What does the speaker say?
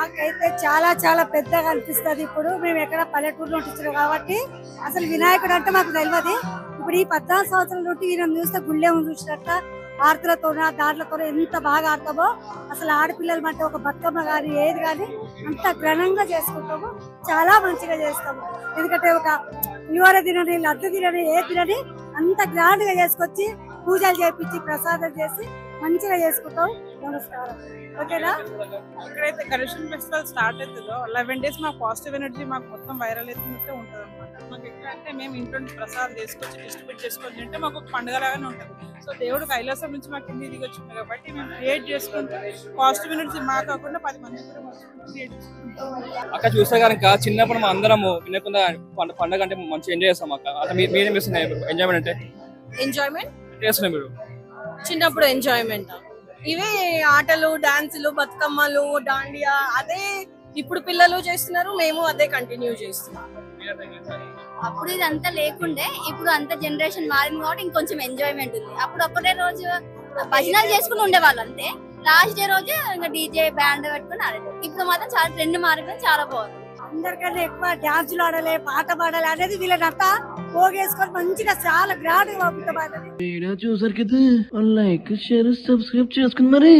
మాకైతే చాలా చాలా పెద్దగా అనిపిస్తుంది. ఇప్పుడు మేము ఎక్కడ పల్లెటూరులో ఉంటున్నాం కాబట్టి అసలు వినాయకుడు అంటే మాకు తెలియదు. ఇప్పుడు ఈ 14 సంవత్సరాల నుండి ఈయన చూస్తే గుళ్ళే చూసినట్ట ఆర్తులతో దాంట్లతో ఎంత బాగా ఆడతామో అసలు ఆడపిల్లలు అంటే ఒక బతుకమ్మ గాని ఏది కానీ అంత ఘనంగా చేసుకుంటాము. చాలా మంచిగా చేస్తాము. ఎందుకంటే ఒక పులిహోర తినని, లడ్డు తినని, ఏ తినని అంత గ్రాండ్ గా చేసుకొచ్చి పూజలు చేపించి ప్రసాదం చేసి మంచిగా చేసుకుంటాం. నమస్కారం. ఓకేనా? ఇక్కడైతే కరెక్షన్ ఫెస్టివల్ స్టార్ట్ అవుతుందో 11 days మాకు పాజిటివ్ ఎనర్జీ మాకు మొత్తం వైరల్ అవుతున్నట్టే ఉంటుంది అనమాట. మాకు ఎక్కడ అంటే మేము ఇంట్లో ప్రసాదం చేసుకొచ్చి డిస్ట్రిబ్యూట్ చేసుకొని తింటే మాకు ఒక పండుగ లాగానే ఉంటుంది. సో దేవుడు కైలాసం నుంచి మాకు కింది దిగి వచ్చింది కాబట్టి మేము క్రియేట్ చేసుకుంటే పాజిటివ్ ఎనర్జీ మా కాకుండా 10 మంది కూడా క్రియేట్ చేసుకుంటాం. అక్కడ చూస్తే కనుక చిన్నప్పుడు మా అందరము వినకుండా పండుగ అంటే మంచిగా ఎంజాయ్ చేస్తాం. అక్క అంటే మీరేం చేస్తున్నాయి ఎంజాయ్మెంట్ అంటే? ఎంజాయ్మెంట్ చేస్తున్నాయి మీరు చిన్నప్పుడు ఎంజాయ్మెంట్ ఇవే ఆటలు, డాన్సులు, బతుకమ్మలు, దాండియా అదే ఇప్పుడు పిల్లలు చేస్తున్నారు, మేము అదే కంటిన్యూ చేస్తున్నాం. అప్పుడు ఇదంతా లేకుండే, ఇప్పుడు అంత జనరేషన్ మారింది కాబట్టి ఇంకొంచెం ఎంజాయ్మెంట్ ఉంది. అప్పుడు ఒక్కటే రోజు భజనలు చేసుకుని ఉండేవాళ్ళు అంతే, లాస్ట్ డే రోజు ఇంకా డీజే బ్యాండ్ పెట్టుకుని ఆడేది. ఇప్పుడు మాత్రం చాలా ట్రెండ్ మారింది, చాలా బాగుంది. అందరికన్నా ఎక్కువ డాన్సులు ఆడాలి, పాట పాడాలి అనేది వీళ్ళనంతా పోగేసుకొని మంచిగా చాలా గ్రాండ్ గా పంపుతాం. చూసారు కదా, లైక్ షేర్ సబ్స్క్రైబ్ చేసుకుని మరి.